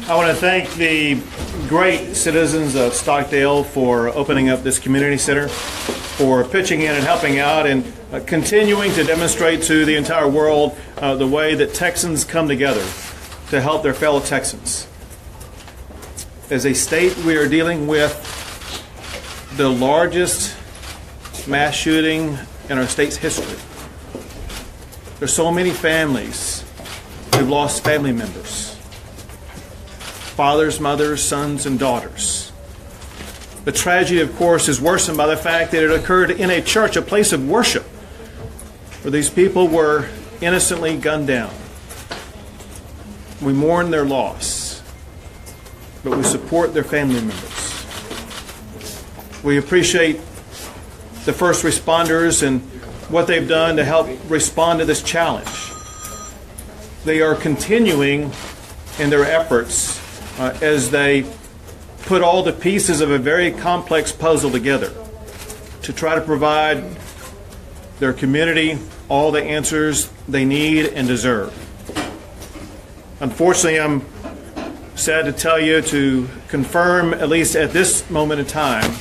I want to thank the great citizens of Stockdale for opening up this community center, for pitching in and helping out, and continuing to demonstrate to the entire world the way that Texans come together to help their fellow Texans. As a state, we are dealing with the largest mass shooting in our state's history. There's so many families who've lost family members, fathers, mothers, sons, and daughters. The tragedy, of course, is worsened by the fact that it occurred in a church, a place of worship, where these people were innocently gunned down. We mourn their loss, but we support their family members. We appreciate the first responders and what they've done to help respond to this challenge. They are continuing in their efforts as they put all the pieces of a very complex puzzle together to try to provide their community all the answers they need and deserve. Unfortunately, I'm sad to tell you, to confirm, at least at this moment in time,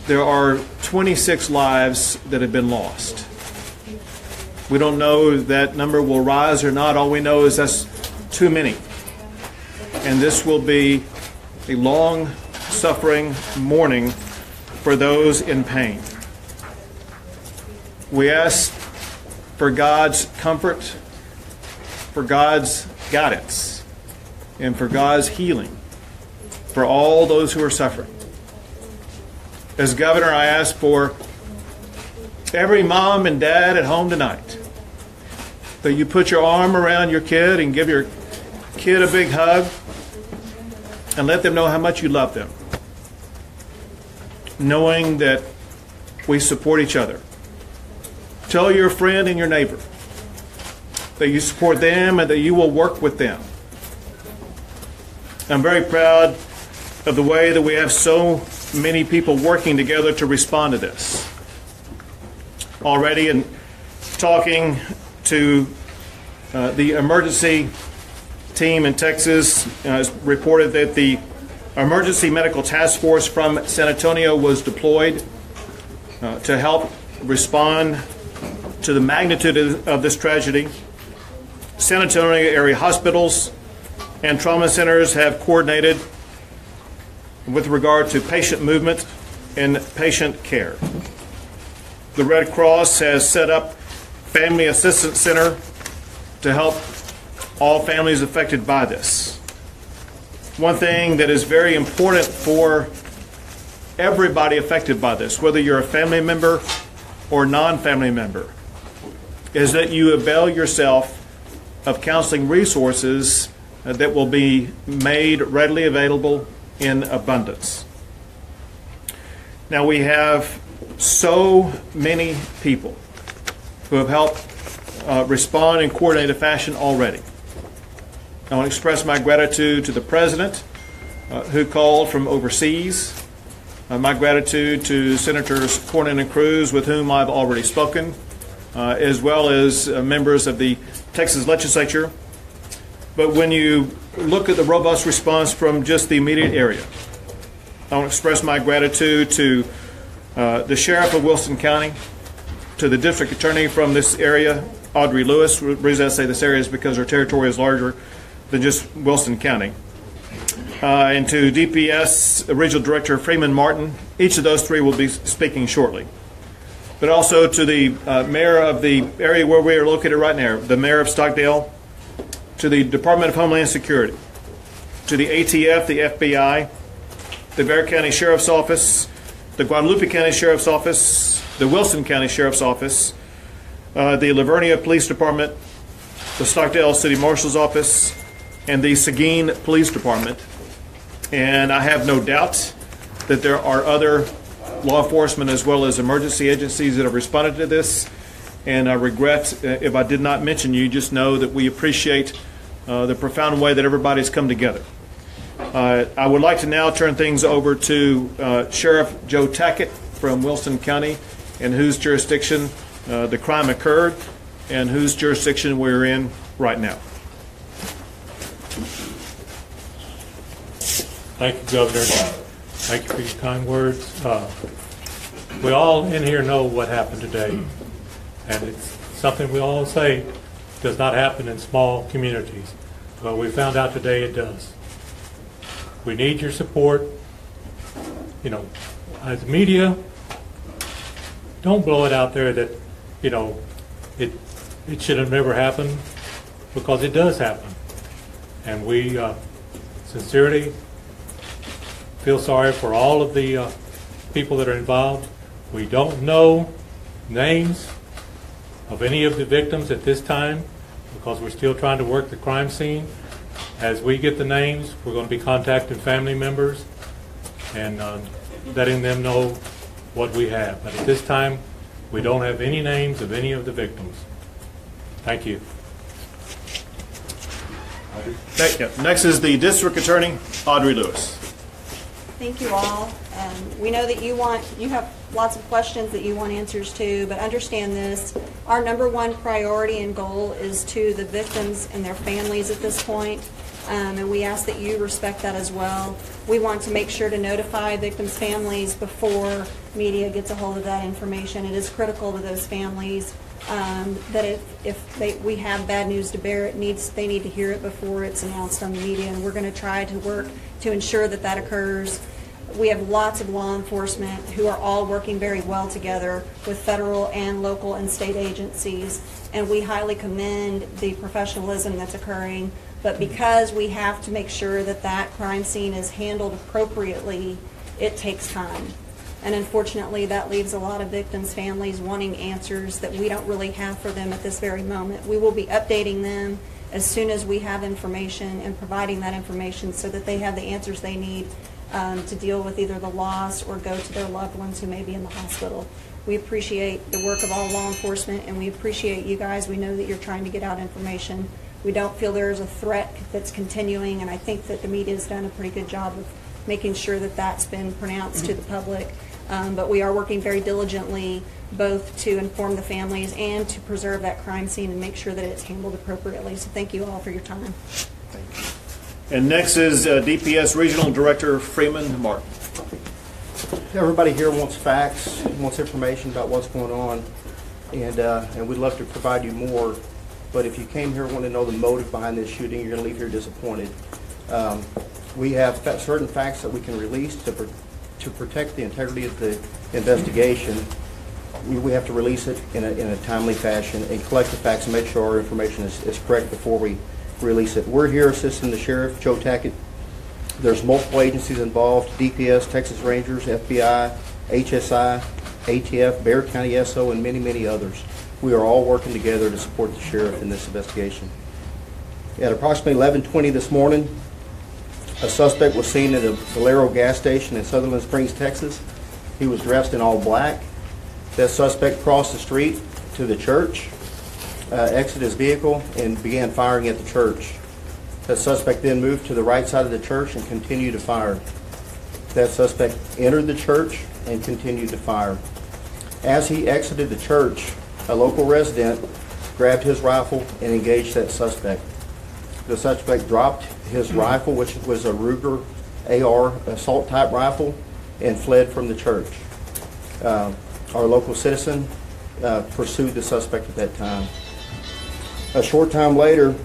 there are 26 lives that have been lost. We don't know if that number will rise or not. All we know is that's too many. And this will be a long, suffering mourning for those in pain. We ask for God's comfort, for God's guidance, and for God's healing for all those who are suffering. As governor, I ask for every mom and dad at home tonight that you put your arm around your kid and give your kid a big hug and let them know how much you love them, knowing that we support each other. Tell your friend and your neighbor that you support them and that you will work with them. I'm very proud of the way that we have so many people working together to respond to this. Already, in talking to the emergency team in Texas, it's reported that the emergency medical task force from San Antonio was deployed to help respond to the magnitude of this tragedy. San Antonio area hospitals and trauma centers have coordinated with regard to patient movement and patient care. The Red Cross has set up Family Assistance Center to help all families affected by this. One thing that is very important for everybody affected by this, whether you're a family member or non-family member, is that you avail yourself of counseling resources that will be made readily available in abundance. Now, we have so many people who have helped respond in coordinated fashion already. I want to express my gratitude to the President who called from overseas, my gratitude to Senators Cornyn and Cruz, with whom I've already spoken, as well as members of the Texas legislature. But when you look at the robust response from just the immediate area, I want to express my gratitude to the Sheriff of Wilson County, to the District Attorney from this area, Audrey Lewis. The reason I say this area is because her territory is larger than just Wilson County. And to DPS Regional Director Freeman Martin. Each of those three will be speaking shortly. But also to the Mayor of the area where we are located right now, the Mayor of Stockdale, to the Department of Homeland Security, to the ATF, the FBI, the Bexar County Sheriff's Office, the Guadalupe County Sheriff's Office, the Wilson County Sheriff's Office, the Livonia Police Department, the Stockdale City Marshal's Office, and the Seguin Police Department. And I have no doubt that there are other law enforcement as well as emergency agencies that have responded to this. And I regret if I did not mention you. Just know that we appreciate the profound way that everybody's come together. I would like to now turn things over to Sheriff Joe Tackett from Wilson County, in whose jurisdiction the crime occurred and whose jurisdiction we're in right now. Thank you, Governor. Thank you for your kind words. We all in here know what happened today, and it's something we all say does not happen in small communities. Well, we found out today it does. We need your support. You know, as media, don't blow it out there that, you know, it should have never happened, because it does happen. And we sincerely feel sorry for all of the people that are involved. We don't know names of any of the victims at this time, because we're still trying to work the crime scene. As we get the names, we're going to be contacting family members and letting them know what we have. But at this time, we don't have any names of any of the victims. Thank you. Next is the District Attorney, Audrey Lewis. Thank you all. We know that you have lots of questions that you want answers to, but understand this. Our number one priority and goal is to the victims and their families at this point, and we ask that you respect that as well. We want to make sure to notify victims' families before media gets a hold of that information. It is critical to those families that if we have bad news to bear, they need to hear it before it's announced on the media, and we're going to try to work to ensure that that occurs. We have lots of law enforcement who are all working very well together with federal and local and state agencies, and we highly commend the professionalism that's occurring. But because we have to make sure that that crime scene is handled appropriately, it takes time. And unfortunately, that leaves a lot of victims' families wanting answers that we don't really have for them at this very moment. We will be updating them as soon as we have information and providing that information so that they have the answers they need to deal with either the loss or go to their loved ones who may be in the hospital. We appreciate the work of all law enforcement, and we appreciate you guys. We know that you're trying to get out information. We don't feel there is a threat that's continuing, and I think that the media has done a pretty good job of making sure that that's been pronounced to the public. But we are working very diligently both to inform the families and to preserve that crime scene and make sure that it's handled appropriately. So thank you all for your time. Thank you. And next is DPS Regional Director Freeman Martin. Everybody here wants facts, wants information about what's going on, and we'd love to provide you more. But if you came here wanting to know the motive behind this shooting, you're going to leave here disappointed. We have certain facts that we can release to protect the integrity of the investigation. We have to release it in a timely fashion and collect the facts and make sure our information is correct before we release it. We're here assisting the Sheriff, Joe Tackett. There's multiple agencies involved: DPS, Texas Rangers, FBI, HSI, ATF, Bexar County SO, and many, many others. We are all working together to support the Sheriff in this investigation. At approximately 11:20 this morning, a suspect was seen at a Valero gas station in Sutherland Springs, Texas. He was dressed in all black. That suspect crossed the street to the church, exited his vehicle, and began firing at the church. That suspect then moved to the right side of the church and continued to fire. That suspect entered the church and continued to fire. As he exited the church, a local resident grabbed his rifle and engaged that suspect. The suspect dropped his rifle, which was a Ruger AR assault type rifle, and fled from the church. Our local citizen pursued the suspect at that time. A short time later,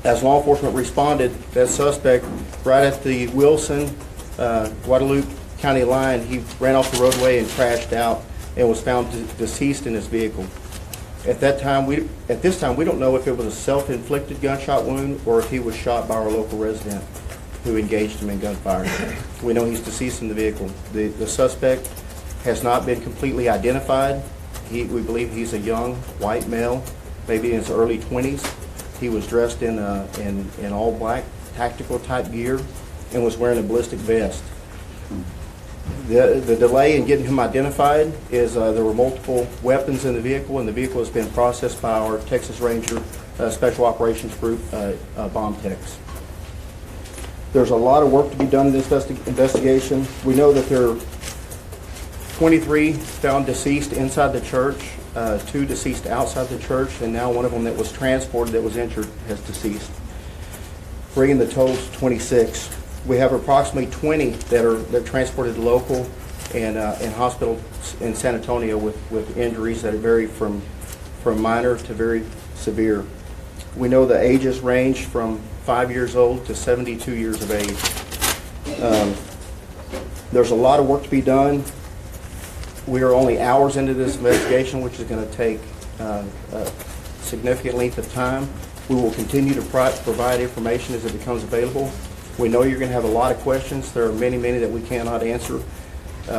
as law enforcement responded, that suspect, right at the Wilson, Guadalupe County line, he ran off the roadway and crashed out and was found deceased in his vehicle. At this time, we don't know if it was a self-inflicted gunshot wound or if he was shot by our local resident who engaged him in gunfire. We know he's deceased in the vehicle. The suspect has not been completely identified. We believe he's a young white male, maybe in his early 20s. He was dressed in all black tactical type gear and was wearing a ballistic vest. The delay in getting him identified is there were multiple weapons in the vehicle, and the vehicle has been processed by our Texas Ranger Special Operations Group bomb techs. There's a lot of work to be done in this investigation. We know that there are 23 found deceased inside the church, 2 deceased outside the church, and now one of them that was transported that was injured has deceased, bringing the total to 26. We have approximately 20 that are transported local and in hospitals in San Antonio with injuries that vary from minor to very severe. We know the ages range from 5 years old to 72 years of age. There's a lot of work to be done. We are only hours into this investigation, which is going to take a significant length of time. We will continue to provide information as it becomes available. We know you're going to have a lot of questions. There are many that we cannot answer.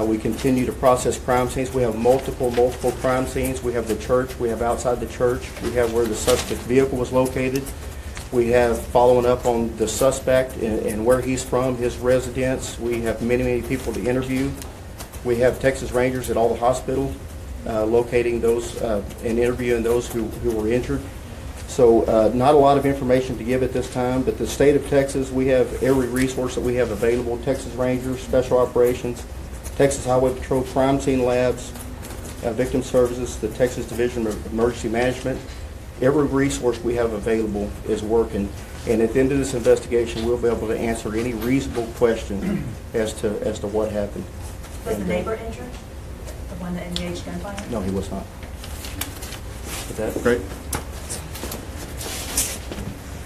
We continue to process crime scenes. We have multiple crime scenes. We have the church. We have outside the church. We have where the suspect vehicle was located. We have following up on the suspect and where he's from, his residence. We have many people to interview. We have Texas Rangers at all the hospitals locating those and interviewing those who were injured. So not a lot of information to give at this time, but the state of Texas, we have every resource that we have available. Texas Rangers, Special Operations, Texas Highway Patrol, Crime Scene Labs, Victim Services, the Texas Division of Emergency Management. Every resource we have available is working. And at the end of this investigation, we'll be able to answer any reasonable question as to what happened. Was the neighbor injured? The one that engaged gunfire? No, he was not. Great.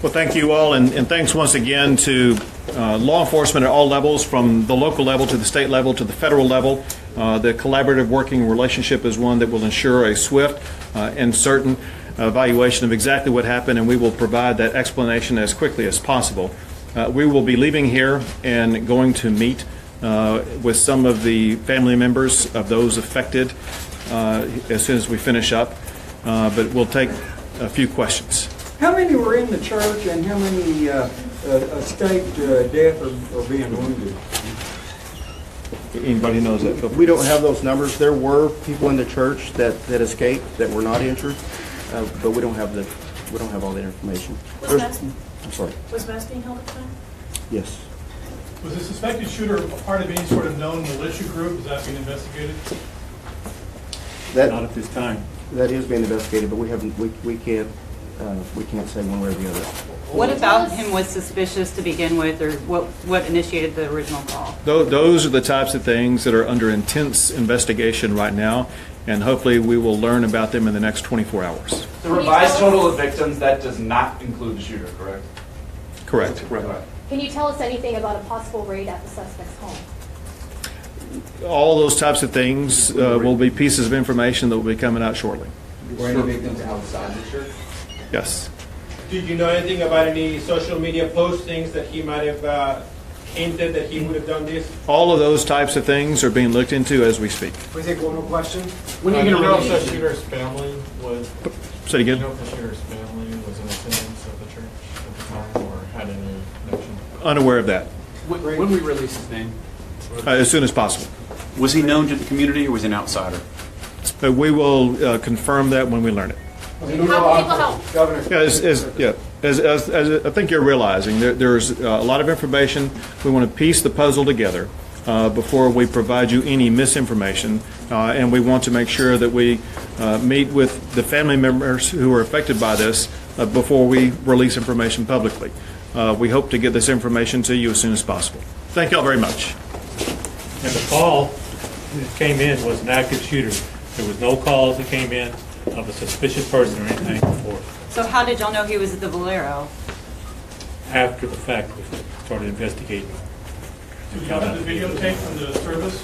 Well, thank you all, and thanks once again to law enforcement at all levels, from the local level to the state level to the federal level. The collaborative working relationship is one that will ensure a swift and certain evaluation of exactly what happened, and we will provide that explanation as quickly as possible. We will be leaving here and going to meet with some of the family members of those affected as soon as we finish up, but we'll take a few questions. How many were in the church and how many escaped death or being wounded? Anybody knows that? We don't have those numbers. There were people in the church that escaped that were not injured, but we don't have all that information. I'm sorry. Was most being held at the time? Yes. Was the suspected shooter a part of any sort of known militia group? Is that being investigated? Not at this time. That is being investigated, but we haven't. We can't say one way or the other. What about him was suspicious to begin with, or what initiated the original call? Those are the types of things that are under intense investigation right now, and hopefully we will learn about them in the next 24 hours. The revised total of victims, that does not include the shooter, correct? Correct. Right. Can you tell us anything about a possible raid at the suspect's home? All those types of things will be pieces of information that will be coming out shortly. Were any victims outside the church? Yes. Did you know anything about any social media postings that he might have hinted that he would have done this? All of those types of things are being looked into as we speak. We take one more question. When are you going to know if the shooter's family was? Say it again. Do you know if the shooter's family was in attendance of the church at the time, or had any connection? Unaware of that. When we release his name? As soon as possible. Was he known to the community or was he an outsider? We will confirm that when we learn it. How can people help? Governor. As I think you're realizing, there's a lot of information. We want to piece the puzzle together before we provide you any misinformation, and we want to make sure that we meet with the family members who are affected by this before we release information publicly. We hope to get this information to you as soon as possible. Thank you all very much. And the call that came in was an active shooter. There was no calls that came in of a suspicious person or anything before. So how did y'all know he was at the Valero? After the fact, we started investigating. Do you have the videotape from the service?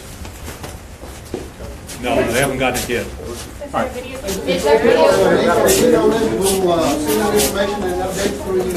No, they haven't gotten it yet. Is there video? We'll send out information and updates for you.